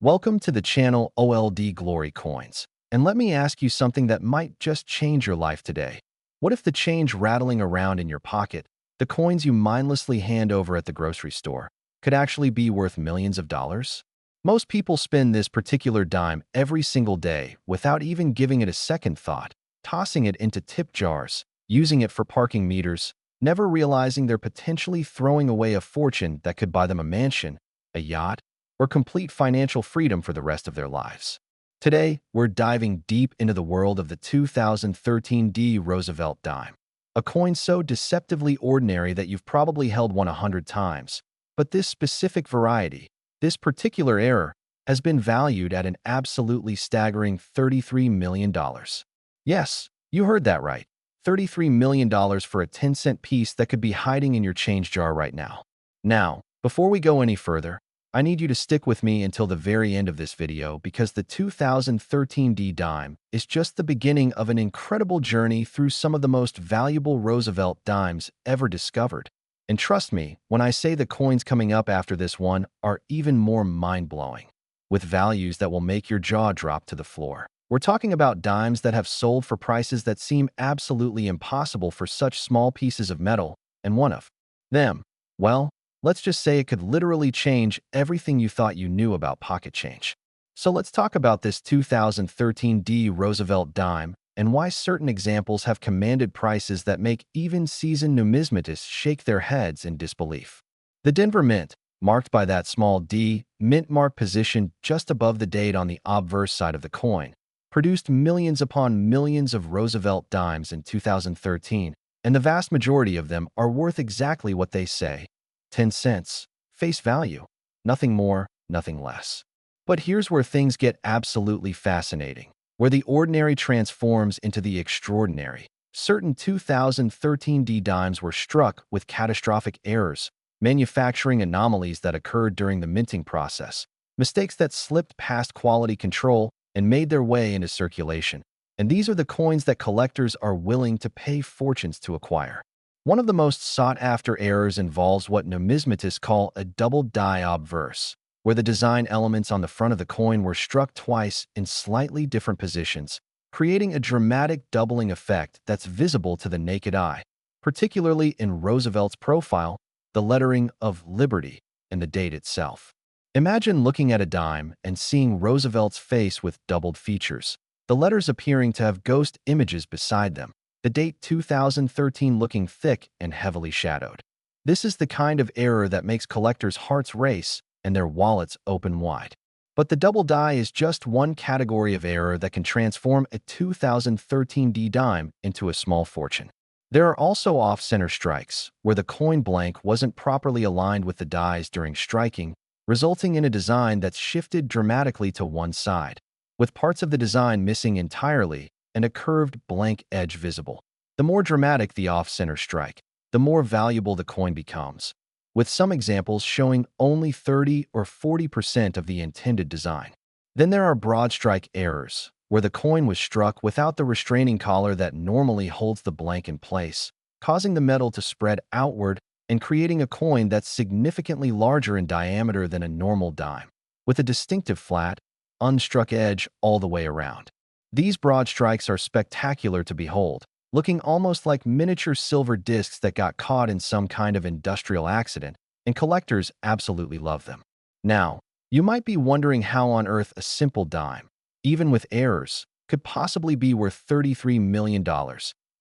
Welcome to the channel OLD Glory Coins. And let me ask you something that might just change your life today. What if the change rattling around in your pocket, the coins you mindlessly hand over at the grocery store, could actually be worth millions of dollars? Most people spend this particular dime every single day without even giving it a second thought, tossing it into tip jars, using it for parking meters, never realizing they're potentially throwing away a fortune that could buy them a mansion, a yacht, or complete financial freedom for the rest of their lives. Today, we're diving deep into the world of the 2013 Roosevelt Dime, a coin so deceptively ordinary that you've probably held one 100 times. But this specific variety, this particular error, has been valued at an absolutely staggering $33 million. Yes, you heard that right. $33 million for a 10-cent piece that could be hiding in your change jar right now. Now, before we go any further, I need you to stick with me until the very end of this video because the 2013 dime is just the beginning of an incredible journey through some of the most valuable Roosevelt dimes ever discovered. And trust me, when I say the coins coming up after this one are even more mind-blowing, with values that will make your jaw drop to the floor. We're talking about dimes that have sold for prices that seem absolutely impossible for such small pieces of metal, and one of them, well, let's just say it could literally change everything you thought you knew about pocket change. So let's talk about this 2013 Roosevelt dime and why certain examples have commanded prices that make even seasoned numismatists shake their heads in disbelief. The Denver Mint, marked by that small D, mint mark positioned just above the date on the obverse side of the coin, produced millions upon millions of Roosevelt dimes in 2013, and the vast majority of them are worth exactly what they say. 10 cents, face value, nothing more, nothing less. But here's where things get absolutely fascinating, where the ordinary transforms into the extraordinary. Certain 2013 dimes were struck with catastrophic errors, manufacturing anomalies that occurred during the minting process, mistakes that slipped past quality control and made their way into circulation. And these are the coins that collectors are willing to pay fortunes to acquire. One of the most sought-after errors involves what numismatists call a double die obverse, where the design elements on the front of the coin were struck twice in slightly different positions, creating a dramatic doubling effect that's visible to the naked eye, particularly in Roosevelt's profile, the lettering of Liberty, and the date itself. Imagine looking at a dime and seeing Roosevelt's face with doubled features, the letters appearing to have ghost images beside them, the date 2013 looking thick and heavily shadowed. This is the kind of error that makes collectors' hearts race and their wallets open wide. But the double die is just one category of error that can transform a 2013 dime into a small fortune. There are also off-center strikes, where the coin blank wasn't properly aligned with the dies during striking, resulting in a design that's shifted dramatically to one side, with parts of the design missing entirely and a curved blank edge visible. The more dramatic the off-center strike, the more valuable the coin becomes, with some examples showing only 30 or 40% of the intended design. Then there are broad strike errors, where the coin was struck without the restraining collar that normally holds the blank in place, causing the metal to spread outward and creating a coin that's significantly larger in diameter than a normal dime, with a distinctive flat, unstruck edge all the way around. These broad strikes are spectacular to behold, looking almost like miniature silver discs that got caught in some kind of industrial accident, and collectors absolutely love them. Now, you might be wondering how on earth a simple dime, even with errors, could possibly be worth $33 million,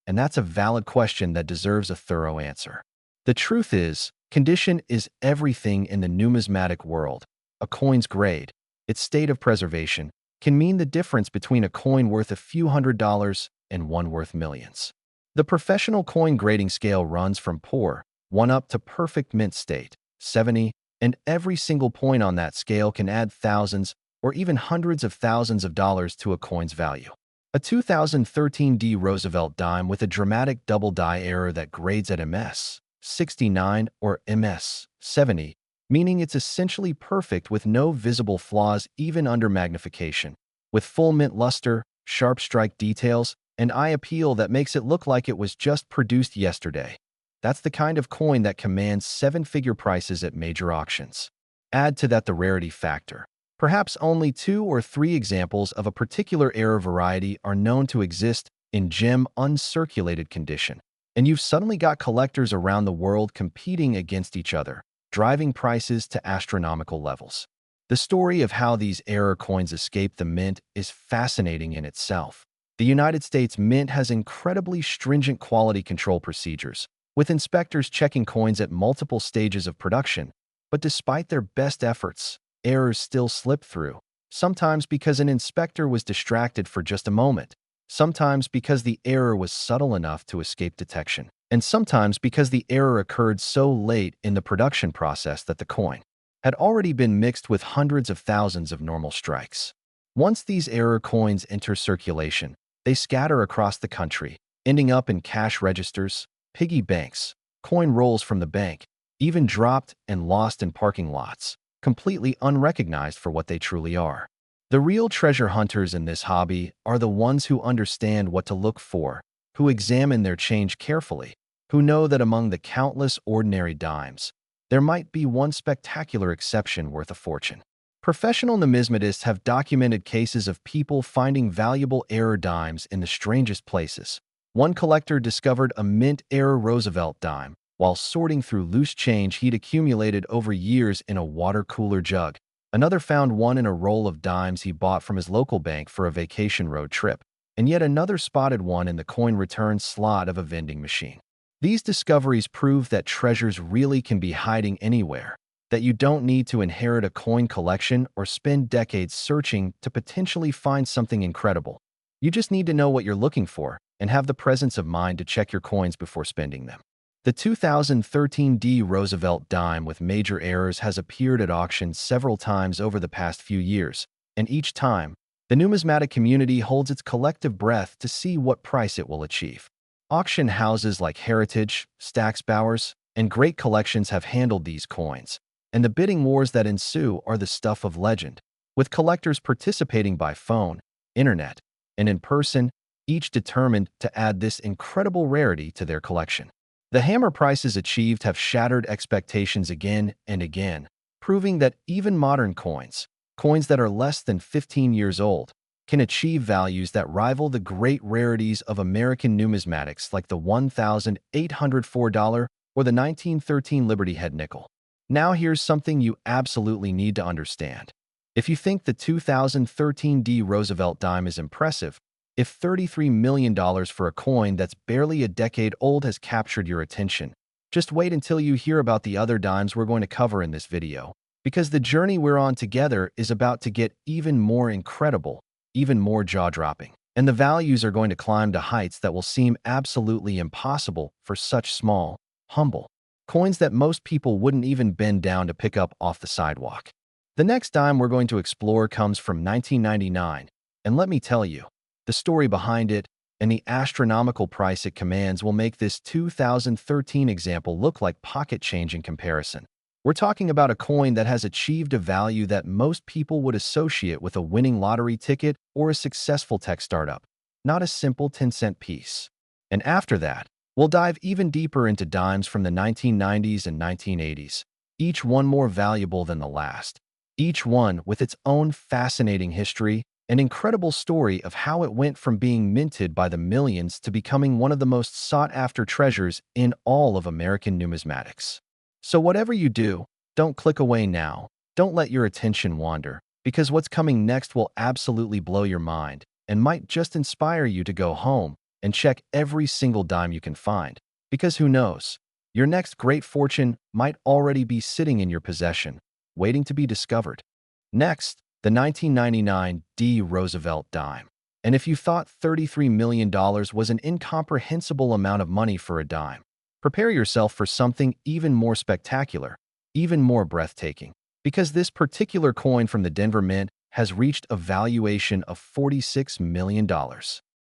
and that's a valid question that deserves a thorough answer. The truth is, condition is everything in the numismatic world. A coin's grade, its state of preservation, can mean the difference between a coin worth a few $100s and one worth millions. The professional coin grading scale runs from poor, 1 up to perfect mint state, 70, and every single point on that scale can add thousands or even hundreds of thousands of dollars to a coin's value. A 2013 Roosevelt dime with a dramatic double die error that grades at MS 69 or MS 70, meaning it's essentially perfect with no visible flaws even under magnification, with full mint luster, sharp strike details, and eye appeal that makes it look like it was just produced yesterday. That's the kind of coin that commands 7-figure prices at major auctions. Add to that the rarity factor, Perhaps only 2 or 3 examples of a particular error variety are known to exist in gem uncirculated condition, and you've suddenly got collectors around the world competing against each other, driving prices to astronomical levels. The story of how these error coins escape the mint is fascinating in itself. The United States Mint has incredibly stringent quality control procedures, with inspectors checking coins at multiple stages of production. But despite their best efforts, errors still slip through, sometimes because an inspector was distracted for just a moment, sometimes because the error was subtle enough to escape detection, and sometimes because the error occurred so late in the production process that the coin had already been mixed with hundreds of thousands of normal strikes. Once these error coins enter circulation, they scatter across the country, ending up in cash registers, piggy banks, coin rolls from the bank, even dropped and lost in parking lots, completely unrecognized for what they truly are. The real treasure hunters in this hobby are the ones who understand what to look for, who examine their change carefully, who know that among the countless ordinary dimes, there might be one spectacular exception worth a fortune. Professional numismatists have documented cases of people finding valuable error dimes in the strangest places. One collector discovered a mint-error Roosevelt dime while sorting through loose change he'd accumulated over years in a water cooler jug. Another found one in a roll of dimes he bought from his local bank for a vacation road trip, and yet another spotted one in the coin return slot of a vending machine. These discoveries prove that treasures really can be hiding anywhere, that you don't need to inherit a coin collection or spend decades searching to potentially find something incredible. You just need to know what you're looking for and have the presence of mind to check your coins before spending them. The 2013 D Roosevelt dime with major errors has appeared at auctions several times over the past few years, and each time, the numismatic community holds its collective breath to see what price it will achieve. Auction houses like Heritage, Stack's Bowers, and Great Collections have handled these coins, and the bidding wars that ensue are the stuff of legend, with collectors participating by phone, internet, and in person, each determined to add this incredible rarity to their collection. The hammer prices achieved have shattered expectations again and again, proving that even modern coins, coins that are less than 15 years old, can achieve values that rival the great rarities of American numismatics like the $1,804 or the 1913 Liberty Head nickel. Now here's something you absolutely need to understand. If you think the 2013 D Roosevelt dime is impressive, if $33 million for a coin that's barely a decade old has captured your attention, just wait until you hear about the other dimes we're going to cover in this video, because the journey we're on together is about to get even more incredible, even more jaw-dropping, and the values are going to climb to heights that will seem absolutely impossible for such small, humble coins that most people wouldn't even bend down to pick up off the sidewalk. The next dime we're going to explore comes from 1999, and let me tell you, the story behind it and the astronomical price it commands will make this 2013 example look like pocket change in comparison. We're talking about a coin that has achieved a value that most people would associate with a winning lottery ticket or a successful tech startup, not a simple 10-cent piece. And after that, we'll dive even deeper into dimes from the 1990s and 1980s, each one more valuable than the last, each one with its own fascinating history, an incredible story of how it went from being minted by the millions to becoming one of the most sought-after treasures in all of American numismatics. So whatever you do, don't click away now. Don't let your attention wander, because what's coming next will absolutely blow your mind and might just inspire you to go home and check every single dime you can find. Because who knows, your next great fortune might already be sitting in your possession, waiting to be discovered. Next, the 1999 D Roosevelt dime. And if you thought $33 million was an incomprehensible amount of money for a dime, prepare yourself for something even more spectacular, even more breathtaking, because this particular coin from the Denver Mint has reached a valuation of $46 million.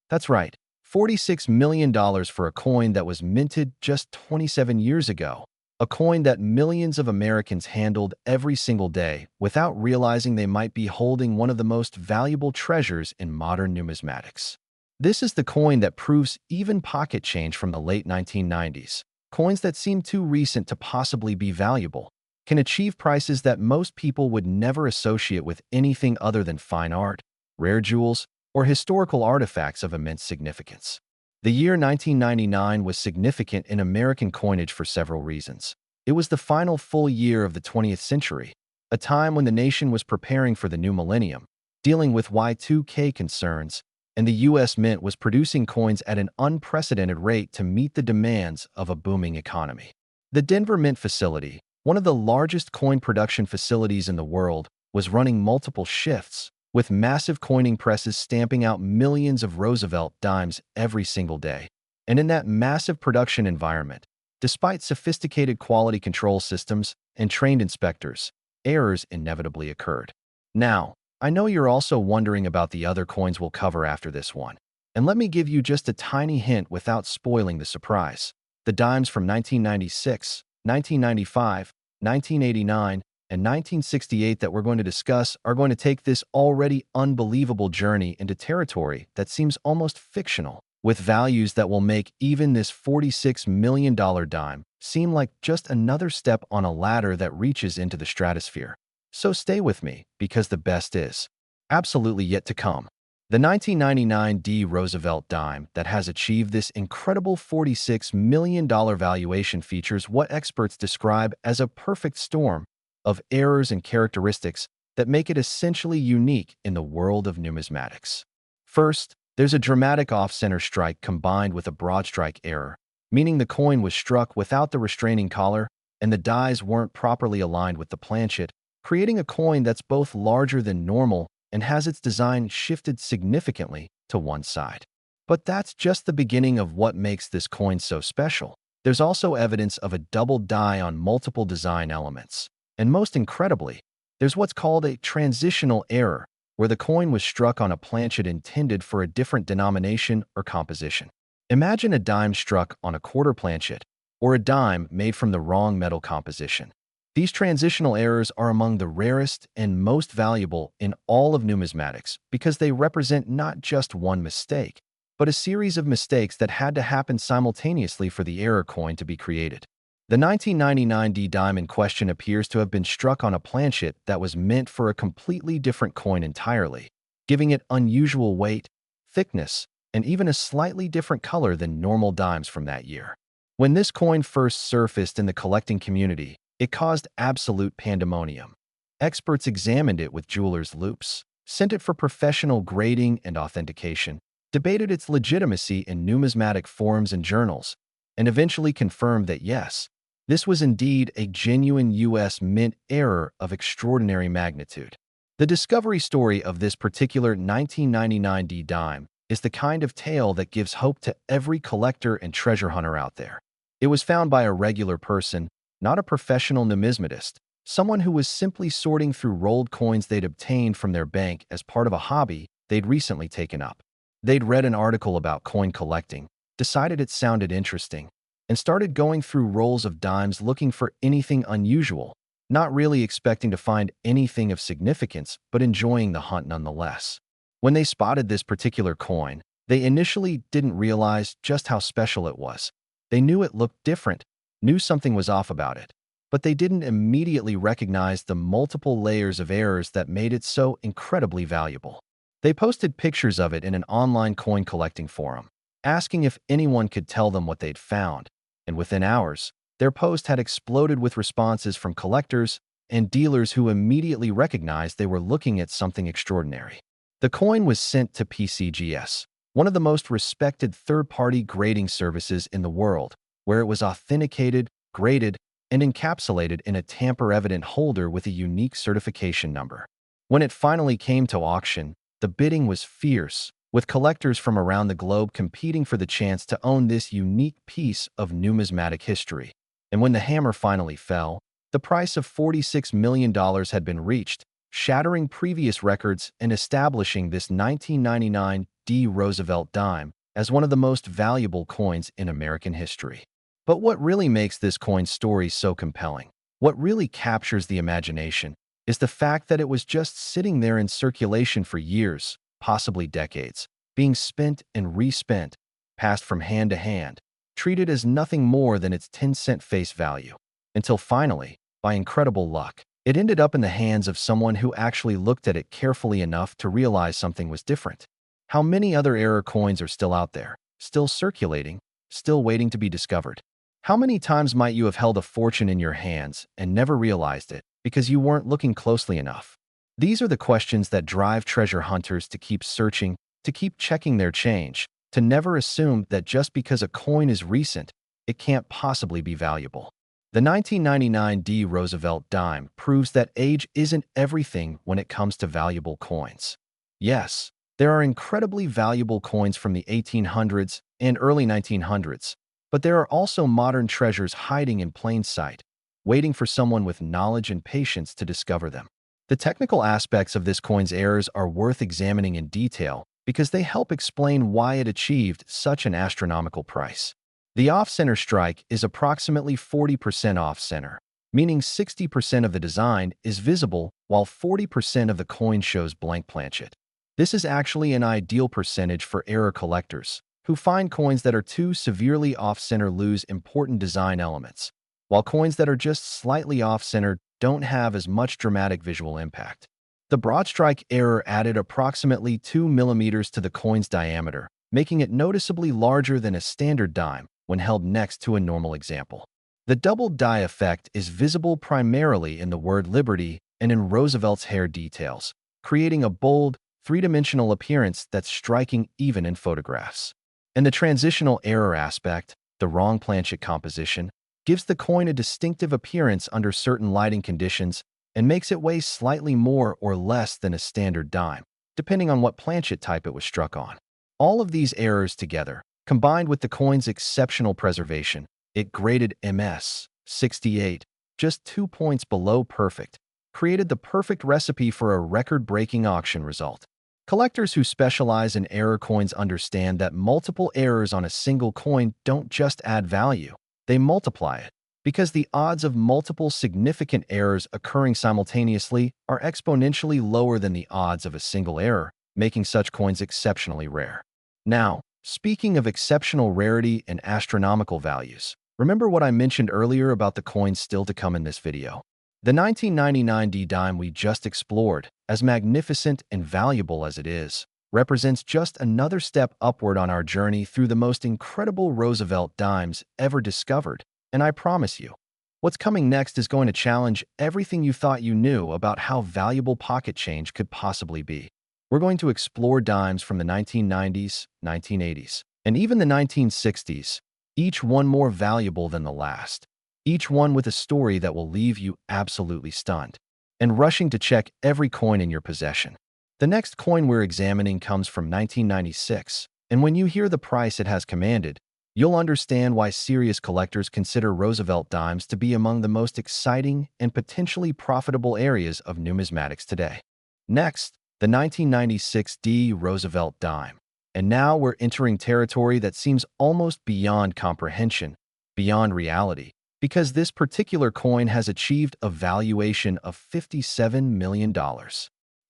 That's right, $46 million for a coin that was minted just 27 years ago. A coin that millions of Americans handled every single day without realizing they might be holding one of the most valuable treasures in modern numismatics. This is the coin that proves even pocket change from the late 1990s, coins that seem too recent to possibly be valuable, can achieve prices that most people would never associate with anything other than fine art, rare jewels, or historical artifacts of immense significance. The year 1999 was significant in American coinage for several reasons. It was the final full year of the 20th century, a time when the nation was preparing for the new millennium, dealing with Y2K concerns, and the U.S. Mint was producing coins at an unprecedented rate to meet the demands of a booming economy. The Denver Mint facility, one of the largest coin production facilities in the world, was running multiple shifts, with massive coining presses stamping out millions of Roosevelt Dimes every single day. And in that massive production environment, despite sophisticated quality control systems and trained inspectors, errors inevitably occurred. Now, I know you're also wondering about the other coins we'll cover after this one. And let me give you just a tiny hint without spoiling the surprise. The dimes from 1996, 1995, 1989, and 1968 that we're going to discuss are going to take this already unbelievable journey into territory that seems almost fictional, with values that will make even this $46 million dime seem like just another step on a ladder that reaches into the stratosphere. So stay with me, because the best is absolutely yet to come. The 1999 D Roosevelt dime that has achieved this incredible $46 million valuation features what experts describe as a perfect storm of errors and characteristics that make it essentially unique in the world of numismatics. First, there's a dramatic off-center strike combined with a broad strike error, meaning the coin was struck without the restraining collar and the dies weren't properly aligned with the planchet, creating a coin that's both larger than normal and has its design shifted significantly to one side. But that's just the beginning of what makes this coin so special. There's also evidence of a double die on multiple design elements. And most incredibly, there's what's called a transitional error, where the coin was struck on a planchet intended for a different denomination or composition. Imagine a dime struck on a quarter planchet, or a dime made from the wrong metal composition. These transitional errors are among the rarest and most valuable in all of numismatics because they represent not just one mistake, but a series of mistakes that had to happen simultaneously for the error coin to be created. The 1999 D dime in question appears to have been struck on a planchet that was meant for a completely different coin entirely, giving it unusual weight, thickness, and even a slightly different color than normal dimes from that year. When this coin first surfaced in the collecting community, it caused absolute pandemonium. Experts examined it with jewelers' loupes, sent it for professional grading and authentication, debated its legitimacy in numismatic forums and journals, and eventually confirmed that yes, this was indeed a genuine U.S. Mint error of extraordinary magnitude. The discovery story of this particular 1999 D dime is the kind of tale that gives hope to every collector and treasure hunter out there. It was found by a regular person, not a professional numismatist, someone who was simply sorting through rolled coins they'd obtained from their bank as part of a hobby they'd recently taken up. They'd read an article about coin collecting, decided it sounded interesting, and started going through rolls of dimes looking for anything unusual, not really expecting to find anything of significance, but enjoying the hunt nonetheless. When they spotted this particular coin, they initially didn't realize just how special it was. They knew it looked different, knew something was off about it, but they didn't immediately recognize the multiple layers of errors that made it so incredibly valuable. They posted pictures of it in an online coin collecting forum, asking if anyone could tell them what they'd found, and within hours, their post had exploded with responses from collectors and dealers who immediately recognized they were looking at something extraordinary. The coin was sent to PCGS, one of the most respected third-party grading services in the world, where it was authenticated, graded, and encapsulated in a tamper-evident holder with a unique certification number. When it finally came to auction, the bidding was fierce, with collectors from around the globe competing for the chance to own this unique piece of numismatic history. And when the hammer finally fell, the price of $46 million had been reached, shattering previous records and establishing this 1999 D Roosevelt dime as one of the most valuable coins in American history. But what really makes this coin story so compelling, what really captures the imagination, is the fact that it was just sitting there in circulation for years, possibly decades, being spent and respent, passed from hand to hand, treated as nothing more than its 10-cent face value, until finally, by incredible luck. It ended up in the hands of someone who actually looked at it carefully enough to realize something was different. How many other error coins are still out there, still circulating, still waiting to be discovered? How many times might you have held a fortune in your hands and never realized it because you weren't looking closely enough? These are the questions that drive treasure hunters to keep searching, to keep checking their change, to never assume that just because a coin is recent, it can't possibly be valuable. The 1999 D Roosevelt Dime proves that age isn't everything when it comes to valuable coins. Yes, there are incredibly valuable coins from the 1800s and early 1900s, but there are also modern treasures hiding in plain sight, waiting for someone with knowledge and patience to discover them. The technical aspects of this coin's errors are worth examining in detail because they help explain why it achieved such an astronomical price. The off-center strike is approximately 40% off-center, meaning 60% of the design is visible while 40% of the coin shows blank planchet. This is actually an ideal percentage for error collectors, who find coins that are too severely off-center lose important design elements, while coins that are just slightly off-center don't have as much dramatic visual impact. The broad strike error added approximately 2 millimeters to the coin's diameter, making it noticeably larger than a standard dime when held next to a normal example. The double die effect is visible primarily in the word Liberty and in Roosevelt's hair details, creating a bold, three-dimensional appearance that's striking even in photographs. And the transitional error aspect, the wrong planchet composition, gives the coin a distinctive appearance under certain lighting conditions and makes it weigh slightly more or less than a standard dime, depending on what planchet type it was struck on. All of these errors together, combined with the coin's exceptional preservation, it graded MS 68, just 2 points below perfect, created the perfect recipe for a record-breaking auction result. Collectors who specialize in error coins understand that multiple errors on a single coin don't just add value, they multiply it, because the odds of multiple significant errors occurring simultaneously are exponentially lower than the odds of a single error, making such coins exceptionally rare. Now, speaking of exceptional rarity and astronomical values, remember what I mentioned earlier about the coins still to come in this video? The 1999 D dime we just explored, as magnificent and valuable as it is, represents just another step upward on our journey through the most incredible Roosevelt dimes ever discovered. And I promise you, what's coming next is going to challenge everything you thought you knew about how valuable pocket change could possibly be. We're going to explore dimes from the 1990s, 1980s, and even the 1960s, each one more valuable than the last, each one with a story that will leave you absolutely stunned and rushing to check every coin in your possession. The next coin we're examining comes from 1996, and when you hear the price it has commanded, you'll understand why serious collectors consider Roosevelt dimes to be among the most exciting and potentially profitable areas of numismatics today. Next, the 1996 D Roosevelt dime. And now we're entering territory that seems almost beyond comprehension, beyond reality, because this particular coin has achieved a valuation of $57 million.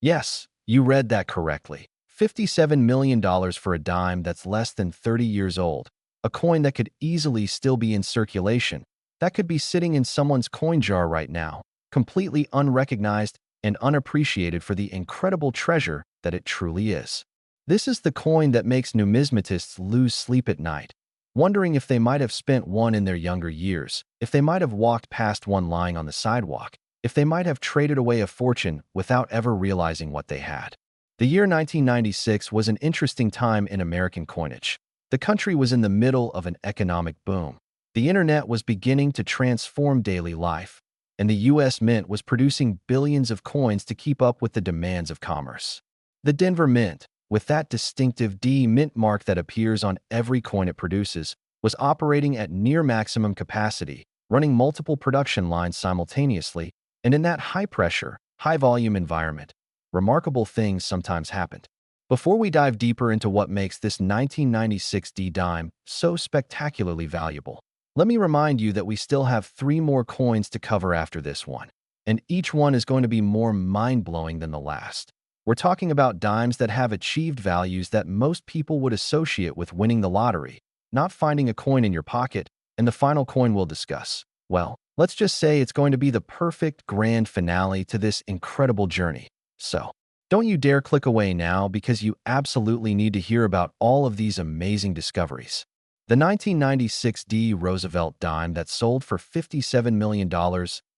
Yes, you read that correctly. $57 million for a dime that's less than 30 years old. A coin that could easily still be in circulation, that could be sitting in someone's coin jar right now, completely unrecognized and unappreciated for the incredible treasure that it truly is. This is the coin that makes numismatists lose sleep at night, wondering if they might have spent one in their younger years, if they might have walked past one lying on the sidewalk, if they might have traded away a fortune without ever realizing what they had. The year 1996 was an interesting time in American coinage. The country was in the middle of an economic boom. The internet was beginning to transform daily life, and the U.S. Mint was producing billions of coins to keep up with the demands of commerce. The Denver Mint, with that distinctive D mint mark that appears on every coin it produces, was operating at near maximum capacity, running multiple production lines simultaneously, and in that high-pressure, high-volume environment, remarkable things sometimes happened. Before we dive deeper into what makes this 1996 D dime so spectacularly valuable, let me remind you that we still have 3 more coins to cover after this one, and each one is going to be more mind-blowing than the last. We're talking about dimes that have achieved values that most people would associate with winning the lottery, not finding a coin in your pocket, and the final coin we'll discuss. Well, Let's just say it's going to be the perfect grand finale to this incredible journey. So, don't you dare click away now because you absolutely need to hear about all of these amazing discoveries. The 1996 D Roosevelt dime that sold for $57 million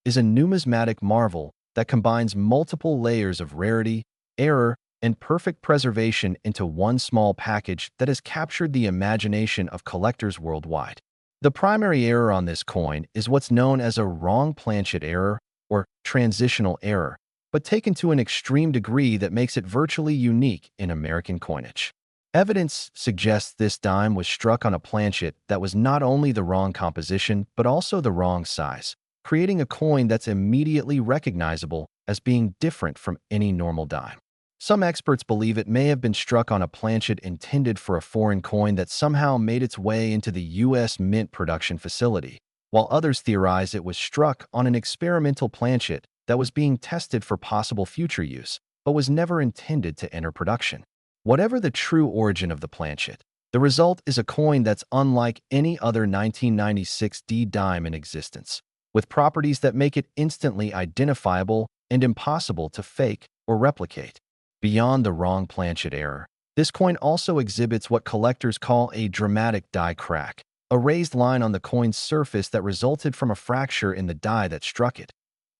is a numismatic marvel that combines multiple layers of rarity, error, and perfect preservation into one small package that has captured the imagination of collectors worldwide. The primary error on this coin is what's known as a wrong planchet error or transitional error, but taken to an extreme degree that makes it virtually unique in American coinage. Evidence suggests this dime was struck on a planchet that was not only the wrong composition but also the wrong size, creating a coin that's immediately recognizable as being different from any normal dime. Some experts believe it may have been struck on a planchet intended for a foreign coin that somehow made its way into the U.S. mint production facility, while others theorize it was struck on an experimental planchet that was being tested for possible future use, but was never intended to enter production. Whatever the true origin of the planchet, the result is a coin that's unlike any other 1996 D dime in existence, with properties that make it instantly identifiable and impossible to fake or replicate. Beyond the wrong planchet error, this coin also exhibits what collectors call a dramatic die crack, a raised line on the coin's surface that resulted from a fracture in the die that struck it.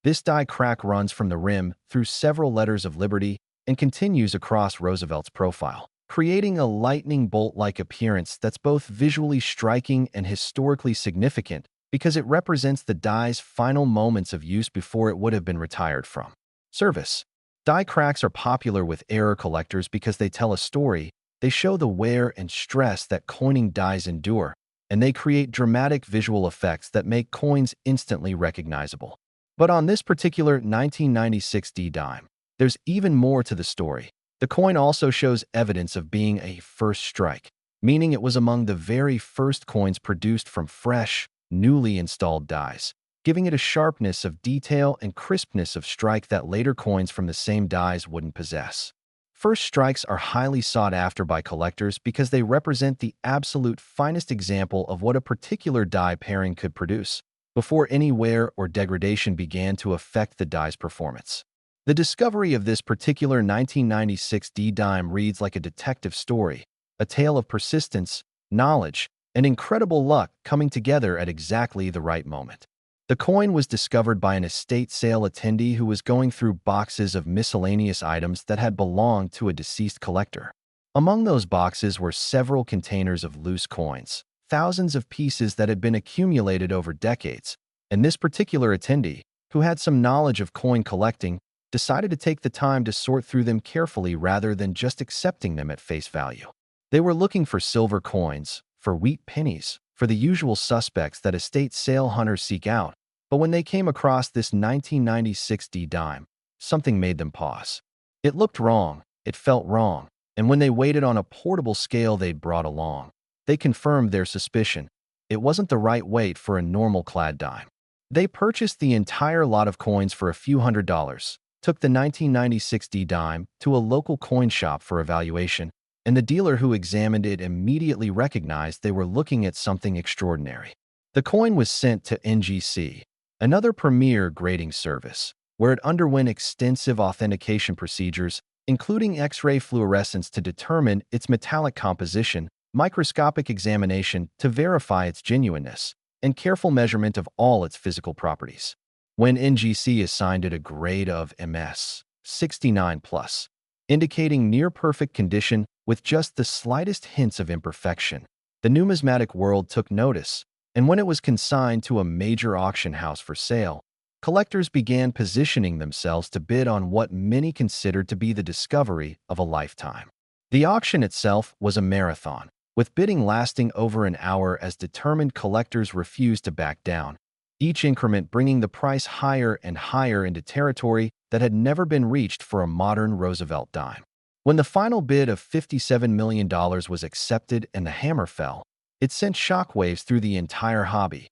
This die crack runs from the rim through several letters of liberty and continues across Roosevelt's profile, creating a lightning bolt-like appearance that's both visually striking and historically significant because it represents the die's final moments of use before it would have been retired from service. Die cracks are popular with error collectors because they tell a story, they show the wear and stress that coining dies endure, and they create dramatic visual effects that make coins instantly recognizable. But on this particular 1996 D dime, there's even more to the story. The coin also shows evidence of being a first strike, meaning it was among the very first coins produced from fresh, newly installed dies, giving it a sharpness of detail and crispness of strike that later coins from the same dies wouldn't possess. First strikes are highly sought after by collectors because they represent the absolute finest example of what a particular die pairing could produce, before any wear or degradation began to affect the die's performance. The discovery of this particular 1996 D dime reads like a detective story, a tale of persistence, knowledge, and incredible luck coming together at exactly the right moment. The coin was discovered by an estate sale attendee who was going through boxes of miscellaneous items that had belonged to a deceased collector. Among those boxes were several containers of loose coins, thousands of pieces that had been accumulated over decades, and this particular attendee, who had some knowledge of coin collecting, decided to take the time to sort through them carefully rather than just accepting them at face value. They were looking for silver coins, for wheat pennies, for the usual suspects that estate sale hunters seek out, but when they came across this 1996 D dime, something made them pause. It looked wrong, it felt wrong, and when they weighed it on a portable scale they'd brought along, they confirmed their suspicion. It wasn't the right weight for a normal clad dime. They purchased the entire lot of coins for a few $100s, took the 1996 D dime to a local coin shop for evaluation, and the dealer who examined it immediately recognized they were looking at something extraordinary. The coin was sent to NGC, another premier grading service, where it underwent extensive authentication procedures, including X-ray fluorescence to determine its metallic composition, microscopic examination to verify its genuineness, and careful measurement of all its physical properties. When NGC assigned it a grade of MS 69+, indicating near-perfect condition with just the slightest hints of imperfection, the numismatic world took notice, and when it was consigned to a major auction house for sale, collectors began positioning themselves to bid on what many considered to be the discovery of a lifetime. The auction itself was a marathon, with bidding lasting over an hour as determined collectors refused to back down, each increment bringing the price higher and higher into territory that had never been reached for a modern Roosevelt dime. When the final bid of $57 million was accepted and the hammer fell, it sent shockwaves through the entire hobby.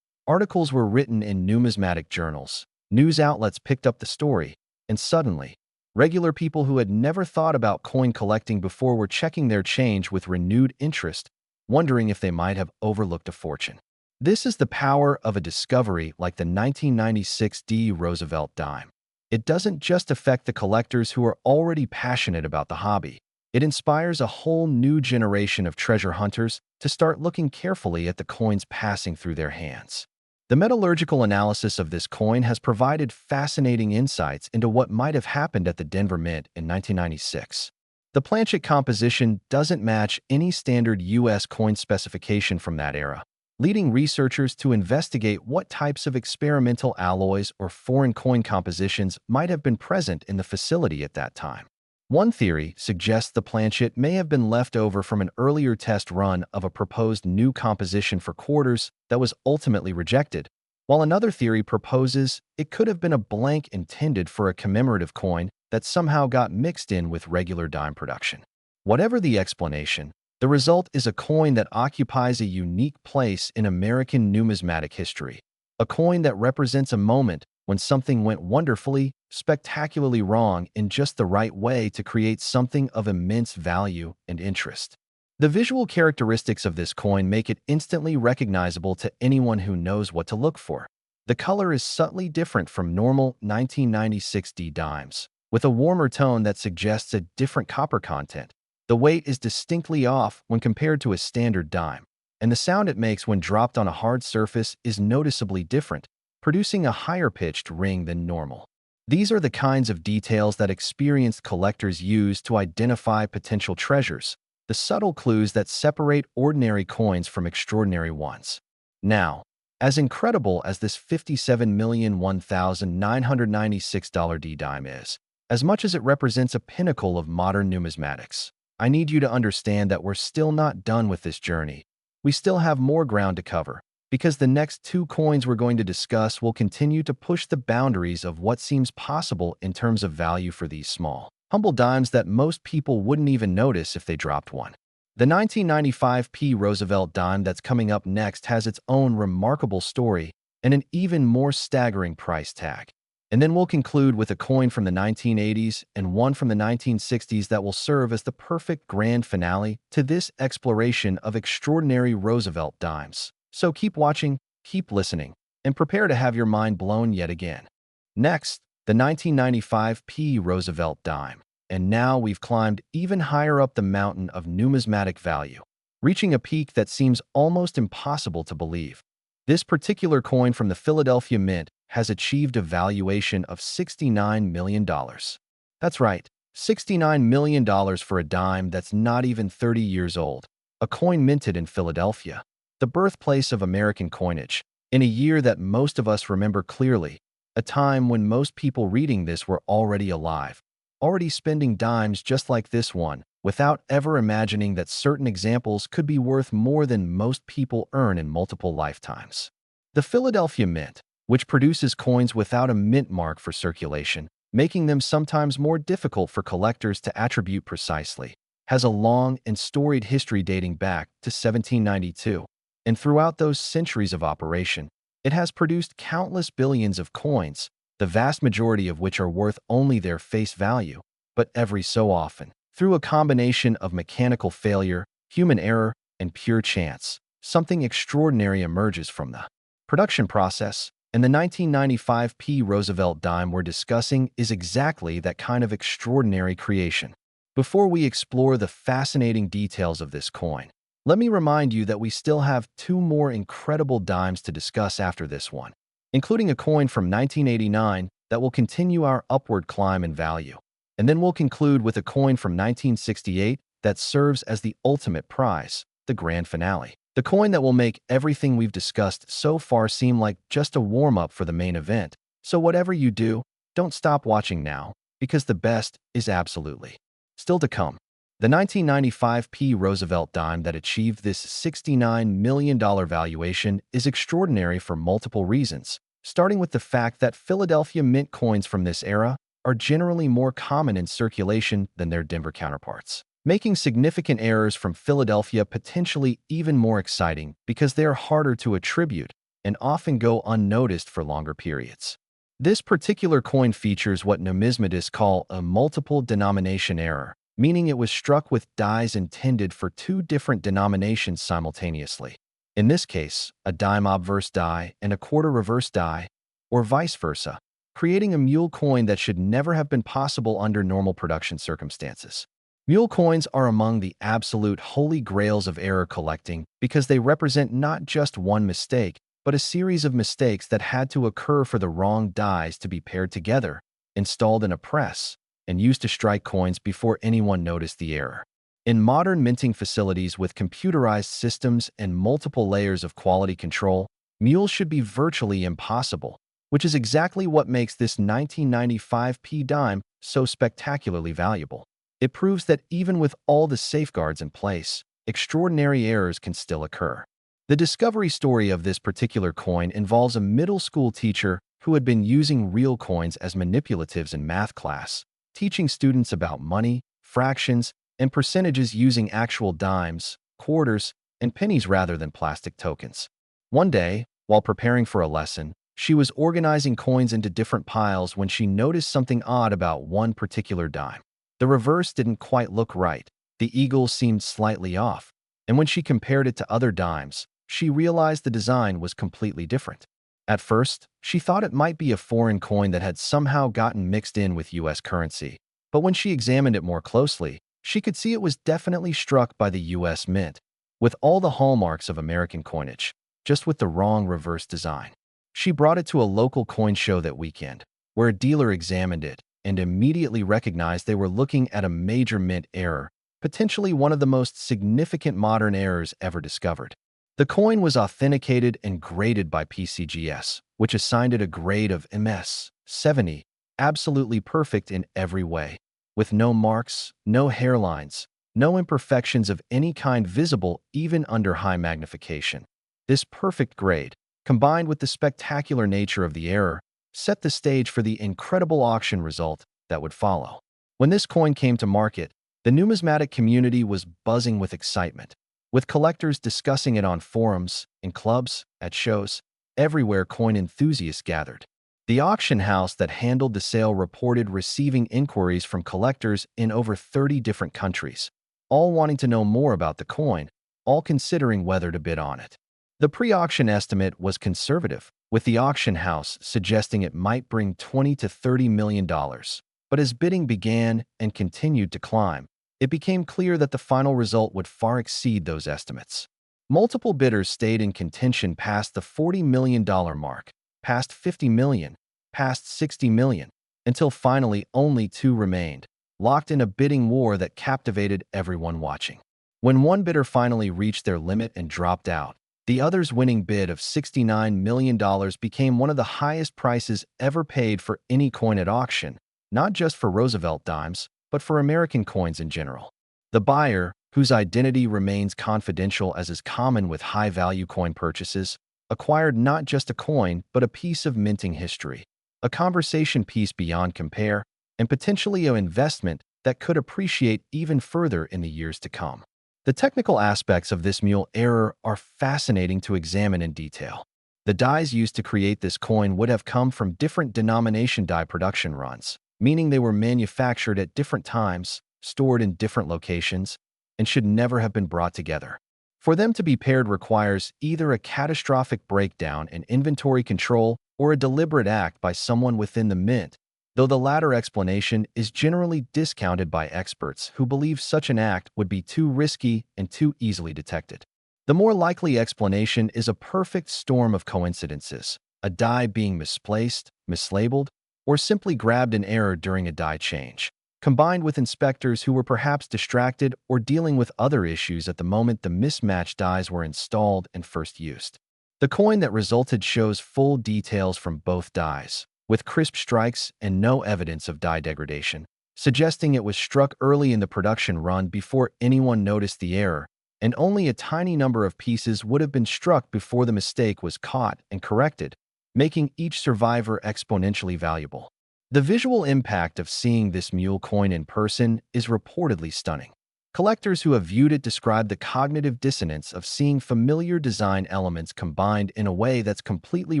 Articles were written in numismatic journals, news outlets picked up the story, and suddenly, regular people who had never thought about coin collecting before were checking their change with renewed interest, wondering if they might have overlooked a fortune. This is the power of a discovery like the 1996 Roosevelt Dime. It doesn't just affect the collectors who are already passionate about the hobby. It inspires a whole new generation of treasure hunters to start looking carefully at the coins passing through their hands. The metallurgical analysis of this coin has provided fascinating insights into what might have happened at the Denver Mint in 1996. The planchet composition doesn't match any standard U.S. coin specification from that era, leading researchers to investigate what types of experimental alloys or foreign coin compositions might have been present in the facility at that time. One theory suggests the planchet may have been left over from an earlier test run of a proposed new composition for quarters that was ultimately rejected, while another theory proposes it could have been a blank intended for a commemorative coin that somehow got mixed in with regular dime production. Whatever the explanation, the result is a coin that occupies a unique place in American numismatic history, a coin that represents a moment when something went wonderfully, spectacularly wrong in just the right way to create something of immense value and interest. The visual characteristics of this coin make it instantly recognizable to anyone who knows what to look for. The color is subtly different from normal 1996 dimes, with a warmer tone that suggests a different copper content. The weight is distinctly off when compared to a standard dime, and the sound it makes when dropped on a hard surface is noticeably different, producing a higher-pitched ring than normal. These are the kinds of details that experienced collectors use to identify potential treasures, the subtle clues that separate ordinary coins from extraordinary ones. Now, as incredible as this $57,001,996 dime is, as much as it represents a pinnacle of modern numismatics, I need you to understand that we're still not done with this journey. We still have more ground to cover, because the next two coins we're going to discuss will continue to push the boundaries of what seems possible in terms of value for these small, humble dimes that most people wouldn't even notice if they dropped one. The 1995 Roosevelt Dime that's coming up next has its own remarkable story and an even more staggering price tag. And then we'll conclude with a coin from the 1980s and one from the 1960s that will serve as the perfect grand finale to this exploration of extraordinary Roosevelt dimes. So keep watching, keep listening, and prepare to have your mind blown yet again. Next, the 1995 Roosevelt Dime. And now we've climbed even higher up the mountain of numismatic value, reaching a peak that seems almost impossible to believe. This particular coin from the Philadelphia Mint has achieved a valuation of $69 million. That's right, $69 million for a dime that's not even 30 years old, a coin minted in Philadelphia, the birthplace of American coinage, in a year that most of us remember clearly, a time when most people reading this were already alive, already spending dimes just like this one, without ever imagining that certain examples could be worth more than most people earn in multiple lifetimes. The Philadelphia Mint, which produces coins without a mint mark for circulation, making them sometimes more difficult for collectors to attribute precisely, has a long and storied history dating back to 1792. And throughout those centuries of operation, it has produced countless billions of coins, the vast majority of which are worth only their face value, but every so often, through a combination of mechanical failure, human error, and pure chance, something extraordinary emerges from the production process, and the 1995 Roosevelt Dime we're discussing is exactly that kind of extraordinary creation. Before we explore the fascinating details of this coin, let me remind you that we still have two more incredible dimes to discuss after this one, including a coin from 1989 that will continue our upward climb in value. And then we'll conclude with a coin from 1968 that serves as the ultimate prize, the grand finale. The coin that will make everything we've discussed so far seem like just a warm-up for the main event. So whatever you do, don't stop watching now, because the best is absolutely still to come. The 1995 Roosevelt Dime that achieved this $69 million valuation is extraordinary for multiple reasons, starting with the fact that Philadelphia Mint coins from this era are generally more common in circulation than their Denver counterparts, making significant errors from Philadelphia potentially even more exciting because they are harder to attribute and often go unnoticed for longer periods. This particular coin features what numismatists call a multiple denomination error, meaning it was struck with dies intended for two different denominations simultaneously. In this case, a dime obverse die and a quarter reverse die, or vice versa, creating a mule coin that should never have been possible under normal production circumstances. Mule coins are among the absolute holy grails of error collecting because they represent not just one mistake, but a series of mistakes that had to occur for the wrong dies to be paired together, installed in a press, and used to strike coins before anyone noticed the error. In modern minting facilities with computerized systems and multiple layers of quality control, mules should be virtually impossible, which is exactly what makes this 1995 P dime so spectacularly valuable. It proves that even with all the safeguards in place, extraordinary errors can still occur. The discovery story of this particular coin involves a middle school teacher who had been using real coins as manipulatives in math class, teaching students about money, fractions, and percentages using actual dimes, quarters, and pennies rather than plastic tokens. One day, while preparing for a lesson, she was organizing coins into different piles when she noticed something odd about one particular dime. The reverse didn't quite look right, the eagle seemed slightly off, and when she compared it to other dimes, she realized the design was completely different. At first, she thought it might be a foreign coin that had somehow gotten mixed in with US currency, but when she examined it more closely, she could see it was definitely struck by the US Mint, with all the hallmarks of American coinage, just with the wrong reverse design. She brought it to a local coin show that weekend, where a dealer examined it and immediately recognized they were looking at a major mint error, potentially one of the most significant modern errors ever discovered. The coin was authenticated and graded by PCGS, which assigned it a grade of MS 70, absolutely perfect in every way, with no marks, no hairlines, no imperfections of any kind visible even under high magnification. This perfect grade, combined with the spectacular nature of the error, set the stage for the incredible auction result that would follow. When this coin came to market, the numismatic community was buzzing with excitement, with collectors discussing it on forums, in clubs, at shows. Everywhere coin enthusiasts gathered. The auction house that handled the sale reported receiving inquiries from collectors in over 30 different countries, all wanting to know more about the coin, all considering whether to bid on it. The pre-auction estimate was conservative, with the auction house suggesting it might bring $20 to $30 million. But as bidding began and continued to climb, it became clear that the final result would far exceed those estimates. Multiple bidders stayed in contention past the $40 million mark, past $50 million, past $60 million, until finally only two remained, locked in a bidding war that captivated everyone watching. When one bidder finally reached their limit and dropped out, the other's winning bid of $69 million became one of the highest prices ever paid for any coin at auction, not just for Roosevelt Dimes, but for American coins in general. The buyer, whose identity remains confidential as is common with high-value coin purchases, acquired not just a coin, but a piece of minting history, a conversation piece beyond compare, and potentially an investment that could appreciate even further in the years to come. The technical aspects of this mule error are fascinating to examine in detail. The dies used to create this coin would have come from different denomination die production runs, meaning they were manufactured at different times, stored in different locations, and should never have been brought together. For them to be paired requires either a catastrophic breakdown in inventory control or a deliberate act by someone within the mint, though the latter explanation is generally discounted by experts who believe such an act would be too risky and too easily detected. The more likely explanation is a perfect storm of coincidences, a die being misplaced, mislabeled, or simply grabbed in error during a die change, combined with inspectors who were perhaps distracted or dealing with other issues at the moment the mismatched dies were installed and first used. The coin that resulted shows full details from both dies, with crisp strikes and no evidence of die degradation, suggesting it was struck early in the production run before anyone noticed the error, and only a tiny number of pieces would have been struck before the mistake was caught and corrected, making each survivor exponentially valuable. The visual impact of seeing this mule coin in person is reportedly stunning. Collectors who have viewed it describe the cognitive dissonance of seeing familiar design elements combined in a way that's completely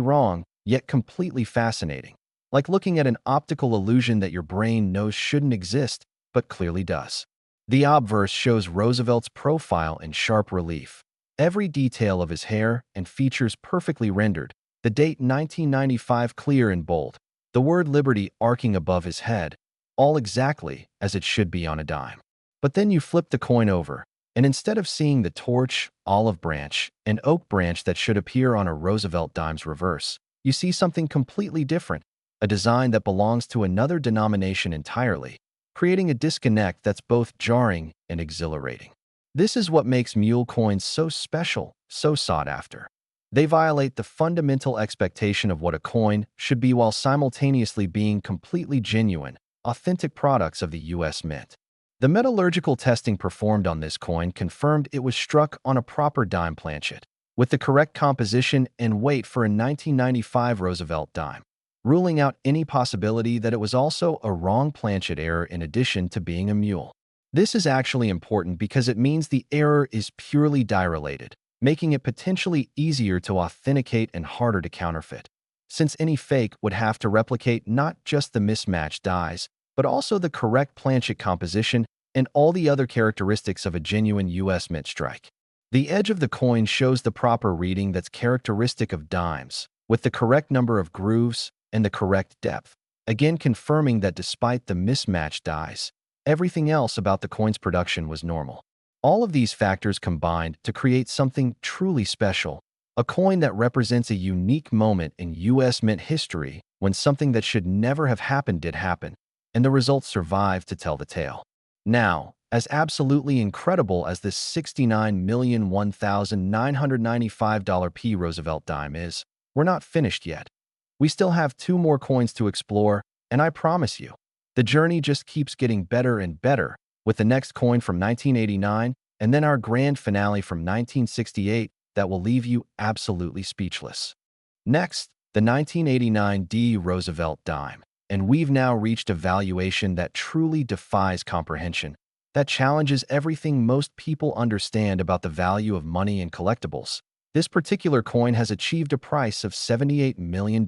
wrong, yet completely fascinating, like looking at an optical illusion that your brain knows shouldn't exist, but clearly does. The obverse shows Roosevelt's profile in sharp relief, Every detail of his hair and features perfectly rendered, the date 1995 clear in bold, the word Liberty arcing above his head, all exactly as it should be on a dime. But then you flip the coin over, and instead of seeing the torch, olive branch, and oak branch that should appear on a Roosevelt Dimes reverse, you see something completely different, a design that belongs to another denomination entirely, creating a disconnect that's both jarring and exhilarating. This is what makes mule coins so special, so sought after. They violate the fundamental expectation of what a coin should be while simultaneously being completely genuine, authentic products of the U.S. Mint. The metallurgical testing performed on this coin confirmed it was struck on a proper dime planchet, with the correct composition and weight for a 1995 Roosevelt dime, ruling out any possibility that it was also a wrong planchet error in addition to being a mule. This is actually important because it means the error is purely die-related, making it potentially easier to authenticate and harder to counterfeit, since any fake would have to replicate not just the mismatched dies, but also the correct planchet composition and all the other characteristics of a genuine U.S. Mint strike. The edge of the coin shows the proper reading that's characteristic of dimes, with the correct number of grooves and the correct depth, again confirming that despite the mismatched dies, everything else about the coin's production was normal. All of these factors combined to create something truly special, a coin that represents a unique moment in U.S. Mint history when something that should never have happened did happen, and the results survived to tell the tale. Now, as absolutely incredible as this $69,001,995 P Roosevelt dime is, we're not finished yet. We still have 2 more coins to explore, and I promise you, the journey just keeps getting better and better, with the next coin from 1989 and then our grand finale from 1968 that will leave you absolutely speechless. Next, the 1989 D Roosevelt dime, and we've now reached a valuation that truly defies comprehension, that challenges everything most people understand about the value of money and collectibles. This particular coin has achieved a price of $78 million.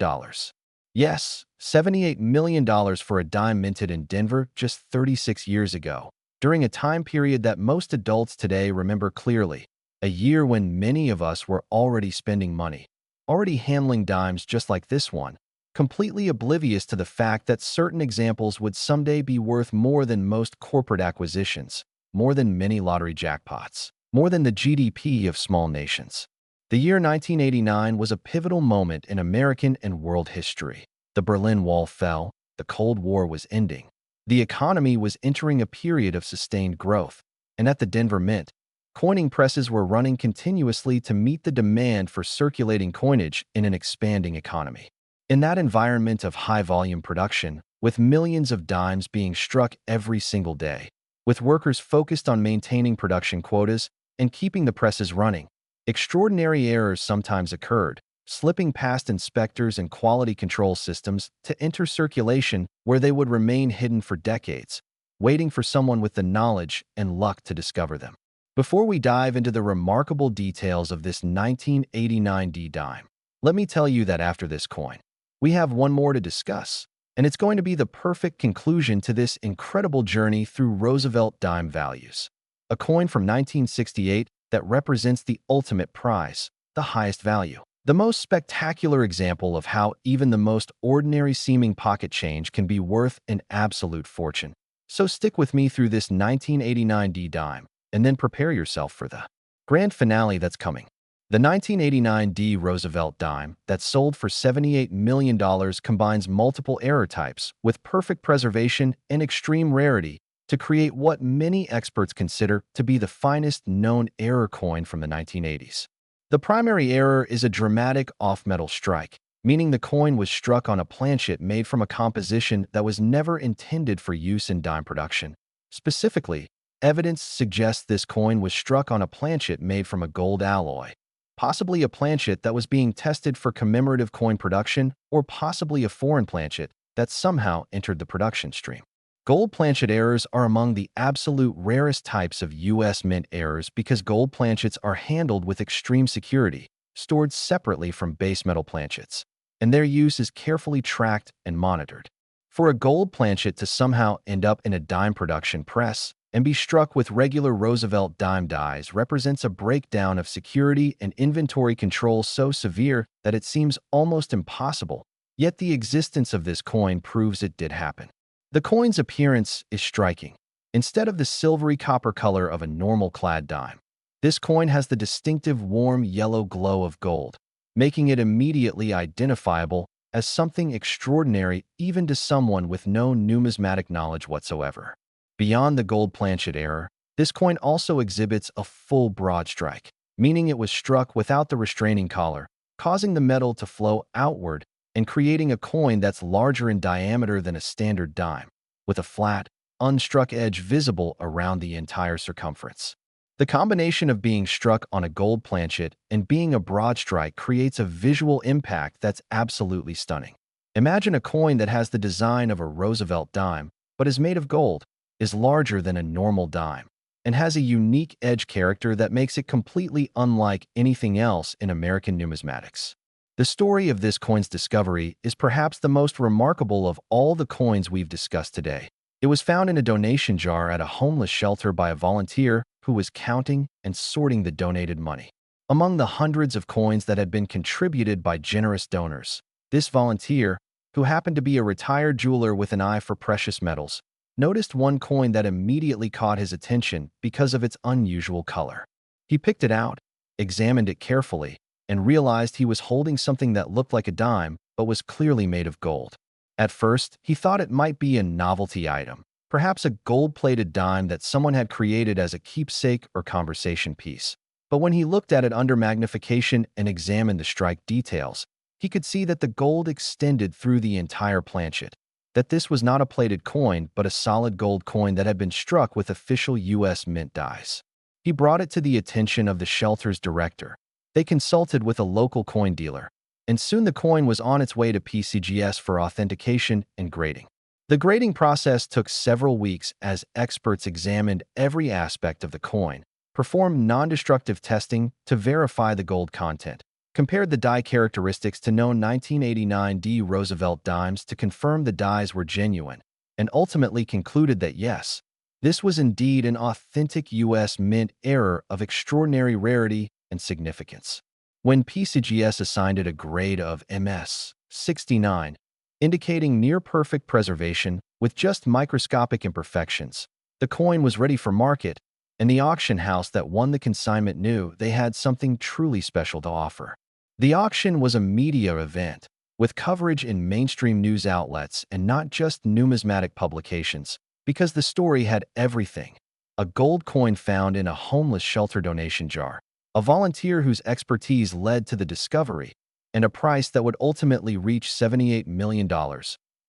Yes, $78 million for a dime minted in Denver just 36 years ago, during a time period that most adults today remember clearly, a year when many of us were already spending money, already handling dimes just like this one, completely oblivious to the fact that certain examples would someday be worth more than most corporate acquisitions, more than many lottery jackpots, more than the GDP of small nations. The year 1989 was a pivotal moment in American and world history. The Berlin Wall fell, the Cold War was ending, the economy was entering a period of sustained growth, and at the Denver Mint, coining presses were running continuously to meet the demand for circulating coinage in an expanding economy. In that environment of high-volume production, with millions of dimes being struck every single day, with workers focused on maintaining production quotas and keeping the presses running, extraordinary errors sometimes occurred, slipping past inspectors and quality control systems to enter circulation where they would remain hidden for decades, waiting for someone with the knowledge and luck to discover them. Before we dive into the remarkable details of this 1989 D dime, let me tell you that after this coin, we have one more to discuss, and it's going to be the perfect conclusion to this incredible journey through Roosevelt dime values. A coin from 1968 that represents the ultimate prize, the highest value. The most spectacular example of how even the most ordinary-seeming pocket change can be worth an absolute fortune. So stick with me through this 1989 D dime, and then prepare yourself for the grand finale that's coming. The 1989 D Roosevelt dime that sold for $78 million combines multiple error types with perfect preservation and extreme rarity to create what many experts consider to be the finest known error coin from the 1980s. The primary error is a dramatic off-metal strike, meaning the coin was struck on a planchet made from a composition that was never intended for use in dime production. Specifically, evidence suggests this coin was struck on a planchet made from a gold alloy, possibly a planchet that was being tested for commemorative coin production, or possibly a foreign planchet that somehow entered the production stream. Gold planchet errors are among the absolute rarest types of U.S. Mint errors because gold planchets are handled with extreme security, stored separately from base metal planchets, and their use is carefully tracked and monitored. For a gold planchet to somehow end up in a dime production press, and be struck with regular Roosevelt dime dies represents a breakdown of security and inventory control so severe that it seems almost impossible. Yet the existence of this coin proves it did happen. The coin's appearance is striking. Instead of the silvery copper color of a normal clad dime, this coin has the distinctive warm yellow glow of gold, making it immediately identifiable as something extraordinary even to someone with no numismatic knowledge whatsoever. Beyond the gold planchet error, this coin also exhibits a full broad strike, meaning it was struck without the restraining collar, causing the metal to flow outward and creating a coin that's larger in diameter than a standard dime, with a flat, unstruck edge visible around the entire circumference. The combination of being struck on a gold planchet and being a broad strike creates a visual impact that's absolutely stunning. Imagine a coin that has the design of a Roosevelt dime, but is made of gold, is larger than a normal dime, and has a unique edge character that makes it completely unlike anything else in American numismatics. The story of this coin's discovery is perhaps the most remarkable of all the coins we've discussed today. It was found in a donation jar at a homeless shelter by a volunteer who was counting and sorting the donated money. Among the hundreds of coins that had been contributed by generous donors, this volunteer, who happened to be a retired jeweler with an eye for precious metals, noticed one coin that immediately caught his attention because of its unusual color. He picked it out, examined it carefully, and realized he was holding something that looked like a dime but was clearly made of gold. At first, he thought it might be a novelty item, perhaps a gold-plated dime that someone had created as a keepsake or conversation piece. But when he looked at it under magnification and examined the strike details, he could see that the gold extended through the entire planchet, that this was not a plated coin but a solid gold coin that had been struck with official U.S. Mint dies. He brought it to the attention of the shelter's director. They consulted with a local coin dealer, and soon the coin was on its way to PCGS for authentication and grading. The grading process took several weeks as experts examined every aspect of the coin, performed non-destructive testing to verify the gold content, compared the die characteristics to known 1989 D Roosevelt dimes to confirm the dies were genuine, and ultimately concluded that yes, this was indeed an authentic U.S. Mint error of extraordinary rarity and significance. When PCGS assigned it a grade of MS 69, indicating near-perfect preservation with just microscopic imperfections, the coin was ready for market, and the auction house that won the consignment knew they had something truly special to offer. The auction was a media event, with coverage in mainstream news outlets and not just numismatic publications, because the story had everything: a gold coin found in a homeless shelter donation jar, a volunteer whose expertise led to the discovery, and a price that would ultimately reach $78 million,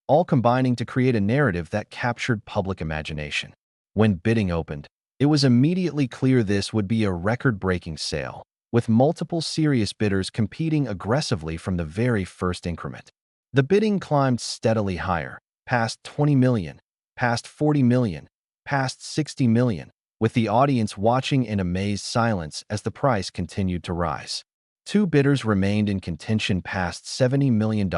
all combining to create a narrative that captured public imagination. When bidding opened, it was immediately clear this would be a record-breaking sale, with multiple serious bidders competing aggressively from the very first increment. The bidding climbed steadily higher, past $20 million, past $40 million, past $60 million, with the audience watching in amazed silence as the price continued to rise. Two bidders remained in contention past $70 million,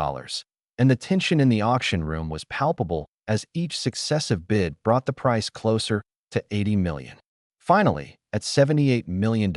and the tension in the auction room was palpable as each successive bid brought the price closer to $80 million. Finally, at $78 million,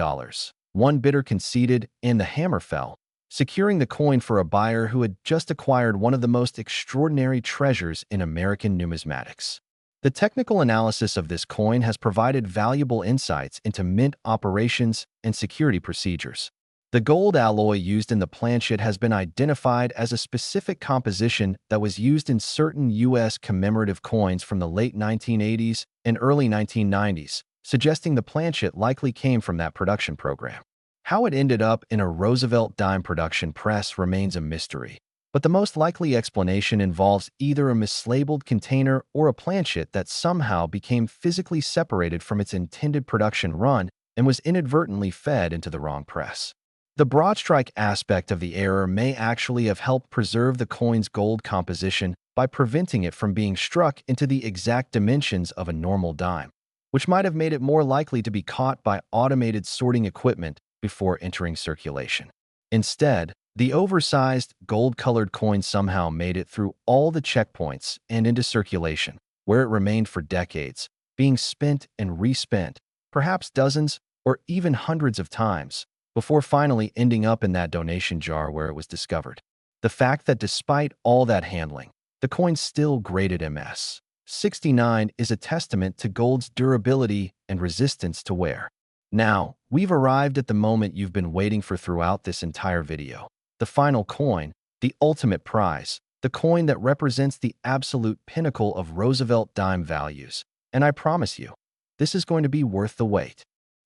one bidder conceded and the hammer fell, securing the coin for a buyer who had just acquired one of the most extraordinary treasures in American numismatics. The technical analysis of this coin has provided valuable insights into mint operations and security procedures. The gold alloy used in the planchet has been identified as a specific composition that was used in certain U.S. commemorative coins from the late 1980s and early 1990s, suggesting the planchet likely came from that production program. How it ended up in a Roosevelt dime production press remains a mystery, but the most likely explanation involves either a mislabeled container or a planchet that somehow became physically separated from its intended production run and was inadvertently fed into the wrong press. The broad strike aspect of the error may actually have helped preserve the coin's gold composition by preventing it from being struck into the exact dimensions of a normal dime, which might have made it more likely to be caught by automated sorting equipment before entering circulation. Instead, the oversized, gold-colored coin somehow made it through all the checkpoints and into circulation, where it remained for decades, being spent and respent, perhaps dozens or even hundreds of times, before finally ending up in that donation jar where it was discovered. The fact that despite all that handling, the coin still graded MS 69 is a testament to gold's durability and resistance to wear. Now, we've arrived at the moment you've been waiting for throughout this entire video. The final coin, the ultimate prize, the coin that represents the absolute pinnacle of Roosevelt dime values. And I promise you, this is going to be worth the wait.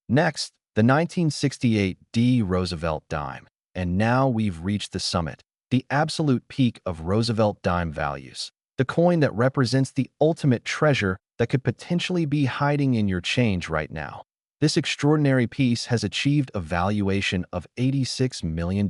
Next, the 1968 D Roosevelt dime. And now we've reached the summit, the absolute peak of Roosevelt dime values. The coin that represents the ultimate treasure that could potentially be hiding in your change right now. This extraordinary piece has achieved a valuation of $86 million.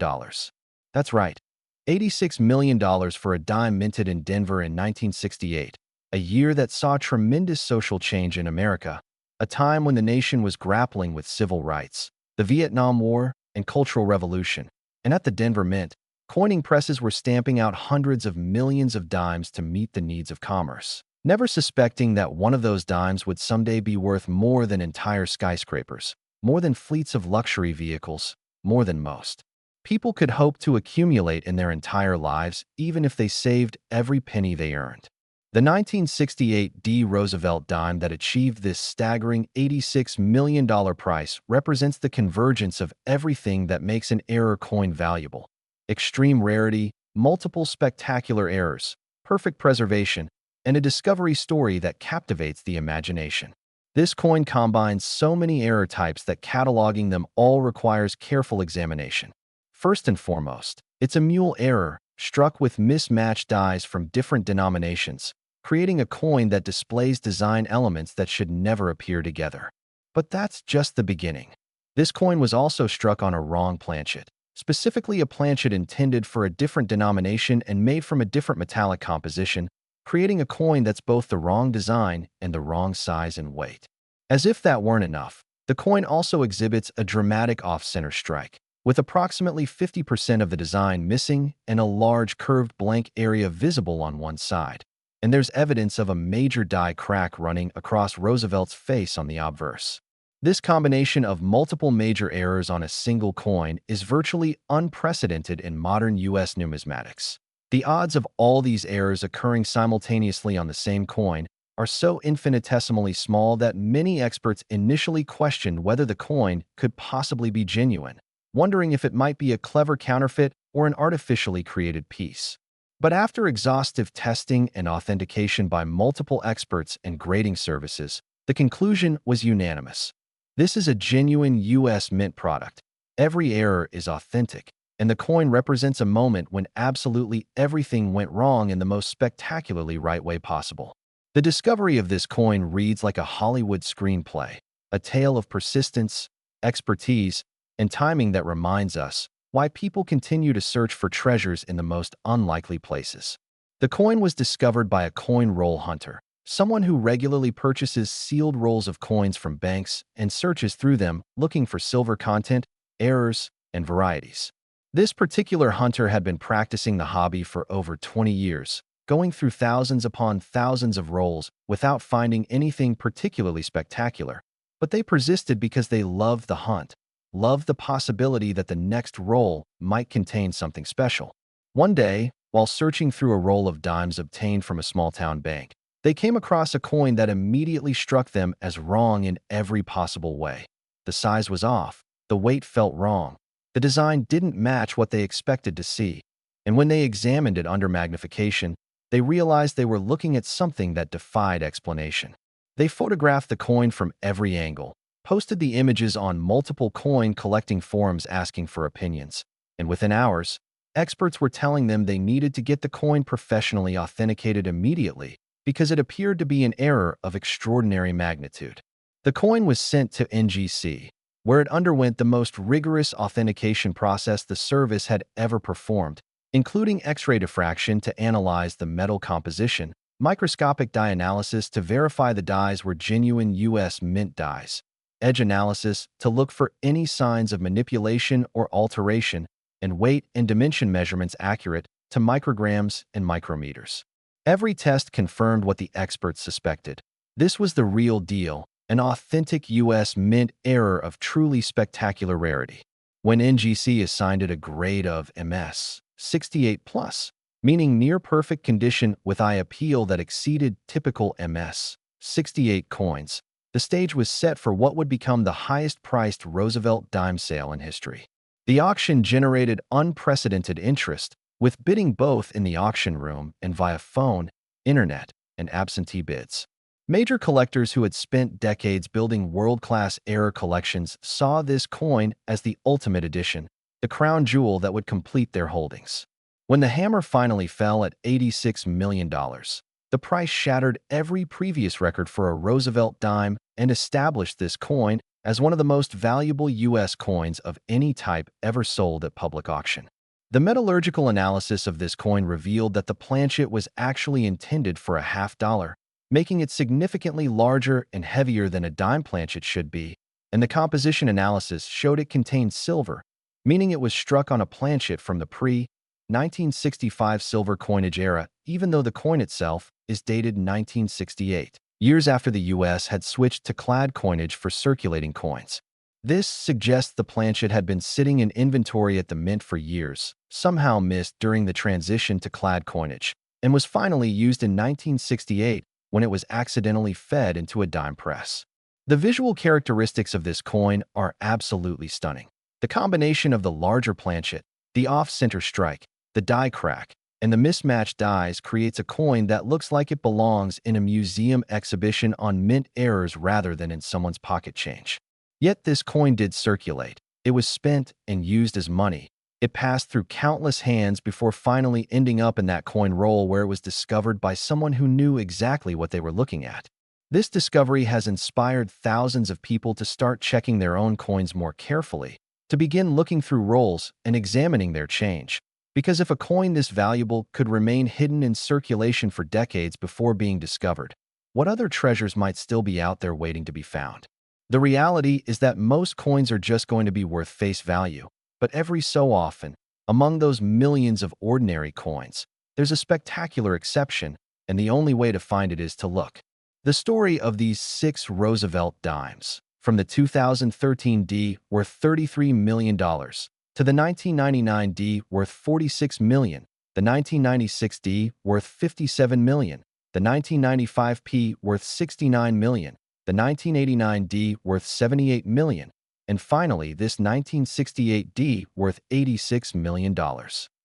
That's right, $86 million for a dime minted in Denver in 1968, a year that saw tremendous social change in America, a time when the nation was grappling with civil rights, the Vietnam War, and Cultural Revolution. And at the Denver Mint, coining presses were stamping out hundreds of millions of dimes to meet the needs of commerce, never suspecting that one of those dimes would someday be worth more than entire skyscrapers, more than fleets of luxury vehicles, more than most people could hope to accumulate in their entire lives, even if they saved every penny they earned. The 1968 D Roosevelt dime that achieved this staggering $86 million price represents the convergence of everything that makes an error coin valuable. Extreme rarity, multiple spectacular errors, perfect preservation, and a discovery story that captivates the imagination. This coin combines so many error types that cataloging them all requires careful examination. First and foremost, it's a mule error, struck with mismatched dies from different denominations, creating a coin that displays design elements that should never appear together. But that's just the beginning. This coin was also struck on a wrong planchet, specifically a planchet intended for a different denomination and made from a different metallic composition, creating a coin that's both the wrong design and the wrong size and weight. As if that weren't enough, the coin also exhibits a dramatic off-center strike, with approximately 50% of the design missing and a large curved blank area visible on one side. And there's evidence of a major die crack running across Roosevelt's face on the obverse. This combination of multiple major errors on a single coin is virtually unprecedented in modern U.S. numismatics. The odds of all these errors occurring simultaneously on the same coin are so infinitesimally small that many experts initially questioned whether the coin could possibly be genuine, wondering if it might be a clever counterfeit or an artificially created piece. But after exhaustive testing and authentication by multiple experts and grading services, the conclusion was unanimous. This is a genuine U.S. Mint product. Every error is authentic, and the coin represents a moment when absolutely everything went wrong in the most spectacularly right way possible. The discovery of this coin reads like a Hollywood screenplay, a tale of persistence, expertise, and timing that reminds us why people continue to search for treasures in the most unlikely places. The coin was discovered by a coin roll hunter, someone who regularly purchases sealed rolls of coins from banks and searches through them looking for silver content, errors, and varieties. This particular hunter had been practicing the hobby for over 20 years, going through thousands upon thousands of rolls without finding anything particularly spectacular. But they persisted because they loved the hunt, loved the possibility that the next roll might contain something special. One day, while searching through a roll of dimes obtained from a small-town bank, they came across a coin that immediately struck them as wrong in every possible way. The size was off, the weight felt wrong, the design didn't match what they expected to see, and when they examined it under magnification, they realized they were looking at something that defied explanation. They photographed the coin from every angle, posted the images on multiple coin collecting forums asking for opinions, and within hours, experts were telling them they needed to get the coin professionally authenticated immediately because it appeared to be an error of extraordinary magnitude. The coin was sent to NGC, where it underwent the most rigorous authentication process the service had ever performed, including X-ray diffraction to analyze the metal composition, microscopic dye analysis to verify the dies were genuine U.S. Mint dies, edge analysis to look for any signs of manipulation or alteration, and weight and dimension measurements accurate to micrograms and micrometers. Every test confirmed what the experts suspected. This was the real deal, an authentic U.S. mint error of truly spectacular rarity. When NGC assigned it a grade of MS 68+, meaning near-perfect condition with eye appeal that exceeded typical MS 68 coins, the stage was set for what would become the highest-priced Roosevelt Dime sale in history. The auction generated unprecedented interest, with bidding both in the auction room and via phone, internet, and absentee bids. Major collectors who had spent decades building world-class error collections saw this coin as the ultimate edition, the crown jewel that would complete their holdings. When the hammer finally fell at $86 million, the price shattered every previous record for a Roosevelt dime and established this coin as one of the most valuable U.S. coins of any type ever sold at public auction. The metallurgical analysis of this coin revealed that the planchet was actually intended for a $0.50, making it significantly larger and heavier than a dime planchet should be, and the composition analysis showed it contained silver, meaning it was struck on a planchet from the pre-1965 silver coinage era, even though the coin itself is dated 1968, years after the U.S. had switched to clad coinage for circulating coins. This suggests the planchet had been sitting in inventory at the mint for years, somehow missed during the transition to clad coinage, and was finally used in 1968 when it was accidentally fed into a dime press. The visual characteristics of this coin are absolutely stunning. The combination of the larger planchet, the off-center strike, the die crack, and the mismatched dies creates a coin that looks like it belongs in a museum exhibition on mint errors rather than in someone's pocket change. Yet this coin did circulate. It was spent and used as money. It passed through countless hands before finally ending up in that coin roll where it was discovered by someone who knew exactly what they were looking at. This discovery has inspired thousands of people to start checking their own coins more carefully, to begin looking through rolls and examining their change. Because if a coin this valuable could remain hidden in circulation for decades before being discovered, what other treasures might still be out there waiting to be found? The reality is that most coins are just going to be worth face value. But every so often, among those millions of ordinary coins, there's a spectacular exception, and the only way to find it is to look. The story of these 6 Roosevelt dimes, from the 2013 D worth $33 million to the 1999 D worth $46 million, the 1996 D worth $57 million, the 1995 P worth $69 million, the 1989 D worth $78 million, and finally, this 1968 D worth $86 million,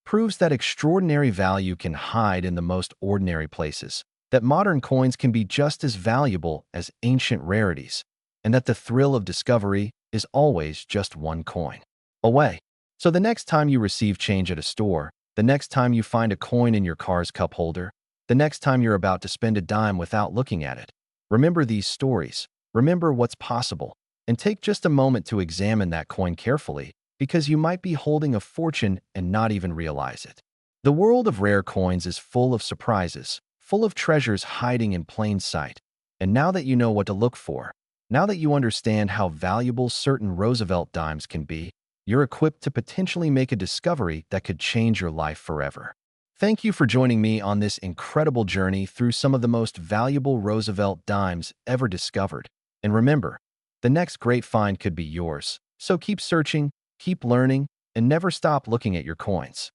proves that extraordinary value can hide in the most ordinary places, that modern coins can be just as valuable as ancient rarities, and that the thrill of discovery is always just one coin away. So the next time you receive change at a store, the next time you find a coin in your car's cup holder, the next time you're about to spend a dime without looking at it, remember these stories, remember what's possible, and take just a moment to examine that coin carefully, because you might be holding a fortune and not even realize it. The world of rare coins is full of surprises, full of treasures hiding in plain sight. And now that you know what to look for, now that you understand how valuable certain Roosevelt dimes can be, you're equipped to potentially make a discovery that could change your life forever. Thank you for joining me on this incredible journey through some of the most valuable Roosevelt dimes ever discovered. And remember, the next great find could be yours. So keep searching, keep learning, and never stop looking at your coins.